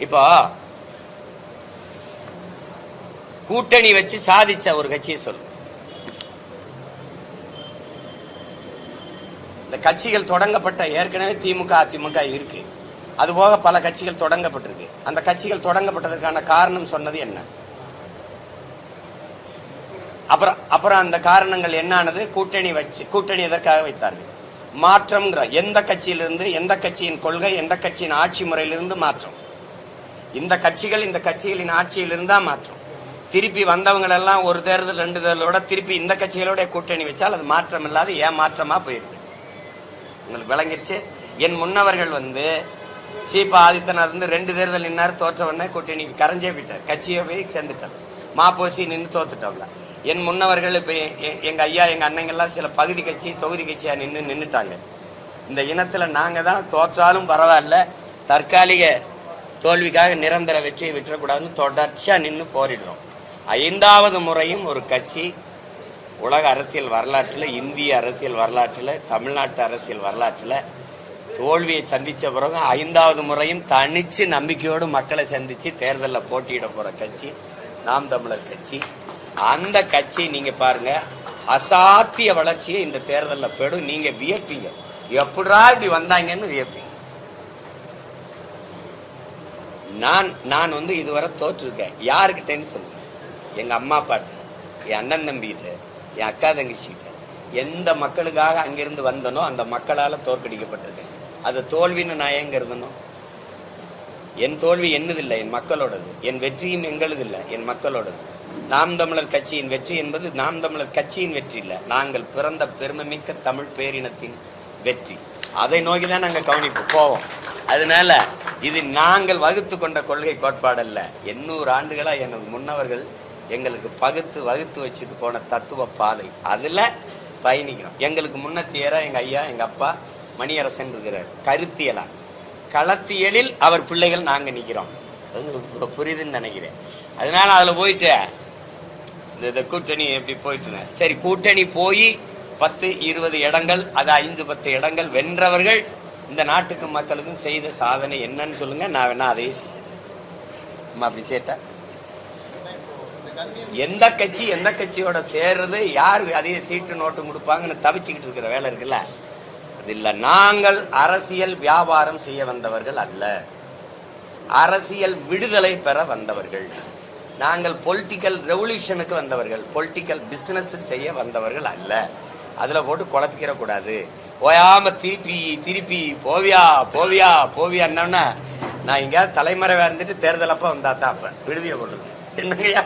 இப்போ கூட்டணி வச்சு சாதிச்ச ஒரு கட்சியை சொல்லு. இந்த கட்சிகள் தொடங்கப்பட்ட ஏற்கனவே திமுக அதிமுக இருக்கு, அதுபோக பல கட்சிகள் தொடங்கப்பட்டிருக்கு. அந்த கட்சிகள் தொடங்கப்பட்டதற்கான காரணம் சொன்னது என்ன? அப்புறம் அந்த காரணங்கள் என்னானது? கூட்டணி எதற்காக வைத்தார்கள்? மாற்றம்ங்கிற எந்த கட்சியிலிருந்து, எந்த கட்சியின் கொள்கை, எந்த கட்சியின் ஆட்சி முறையிலிருந்து மாற்றம். இந்த கட்சிகளின் ஆட்சியில் இருந்தா மாற்றம். திருப்பி வந்தவங்க எல்லாம் ஒரு தேர்தல் 2 தேர்தலோட திருப்பி இந்த கட்சிகளோட கூட்டணி வச்சால் அது மாற்றம் இல்லாத ஏமாற்றமா போயிருக்கு. உங்களுக்கு விளங்கிருச்சு. என் முன்னவர்கள் சீபா ஆதித்தனார் 2 தேர்தல் நின்னார், தோற்ற உடனே கூட்டணி கரைஞ்சே போயிட்டார், கட்சியை போய் சேர்ந்துட்டார். மாப்போசி நின்று தோத்துட்டோம்ல. என் முன்னவர்கள் இப்ப எங்க ஐயா எங்க அண்ணங்கள்லாம் சில பகுதி கட்சி தொகுதி கட்சியா நின்றுட்டாங்க. இந்த இனத்துல நாங்க தான் தோற்றாலும் பரவாயில்ல, தற்காலிக தோல்விக்காக நிரந்தர வெற்றியை விட்டுறக்கூடாதுன்னு தொடர்ச்சியா நின்று போரிடுறோம். 5வது முறையும் ஒரு கட்சி உலக அரசியல் வரலாற்றில், இந்திய அரசியல் வரலாற்றில், தமிழ்நாட்டு அரசியல் வரலாற்றில் தோல்வியை சந்திச்ச பிறகு 5வது முறையும் தனிச்சு நம்பிக்கையோடு மக்களை சந்திச்சு தேர்தலில் போட்டியிட போற கட்சி நாம் தமிழர் கட்சி. அந்த கட்சி நீங்க பாருங்க, அசாத்திய வளர்ச்சியை இந்த தேர்தலில் பெறும். நீங்க வியப்பீங்க, எப்படா இப்படி வந்தாங்கன்னு வியப்பீங்க. நான் இதுவரை தோற்றிருக்கேன். யாருக்கிட்டேன்னு சொல்லுங்க? எங்க அம்மா அப்பாட்ட, என் அண்ணன் தம்பிகிட்ட, என் அக்கா தங்கச்சிக்கிட்ட. எந்த மக்களுக்காக அங்கிருந்து வந்தனோ அந்த மக்களால தோற்கடிக்கப்பட்டிருக்கேன். அது தோல்வின்னு நான் எங்க இருந்தனும்? என் தோல்வி என்னதில்லை, என் மக்களோடது. என் வெற்றியும் எங்களது இல்லை, என் மக்களோடது. நாம் தமிழர் கட்சியின் வெற்றி என்பது நாம் தமிழர் கட்சியின் வெற்றி இல்லை, நாங்கள் பிறந்த பெருமைமிக்க தமிழ் பேரினத்தின் வெற்றி. அதை நோக்கிதான் நாங்கள் கவனிப்பு போவோம். அதனால இது நாங்கள் வகுத்து கொண்ட கொள்கை கோட்பாடு அல்ல. 800 ஆண்டுகளா எனது முன்னவர்கள் எங்களுக்கு வகுத்து வச்சுட்டு போன தத்துவ பாதை, அதுல பயணிக்கிறோம். எங்களுக்கு முன்னத்தியரா எங்க ஐயா எங்க அப்பா மணியரசன் இருக்கிறார். கருத்தியலா களத்தியலில் அவர் பிள்ளைகள் நாங்க நிக்கிறோம். புரியுதுன்னு நினைக்கிறேன். அதனால அதுல போயிட்டு இந்த கூட்டணி எப்படி போயிட்டு, சரி கூட்டணி போய் 10-20 இடங்கள், அது 5-10 இடங்கள் வென்றவர்கள் இந்த நாட்டுக்கு மக்களுக்கும் செய்த சாதனை என்னன்னு சொல்லுங்க. நான் வேணா அதையே செய்யறேன். அப்படி சேட்டா எந்த கட்சியோட சேர்றது, யாரு அதே சீட்டு நோட்டு கொடுப்பாங்கன்னு தவிச்சுக்கிட்டு இருக்கிற வேலை இருக்குல்ல, அது இல்ல. நாங்கள் அரசியல் வியாபாரம் செய்ய வந்தவர்கள் அல்ல, அரசியல் விடுதலை பெற வந்தவர்கள். நாங்கள் பொலிட்டிக்கல் ரெவல்யூஷனுக்கு வந்தவர்கள், பொலிட்டிக்கல் பிசினஸ் செய்ய வந்தவர்கள் அல்ல. அதுல போட்டு குழப்பிக்கிற கூடாது. ஓயாம திருப்பி போவியா நான் இங்க தலைமறைவா இருந்துட்டு தேர்தல் அப்ப வந்தா தான் அப்ப விடுதியை கொண்டு என்னங்கய்யா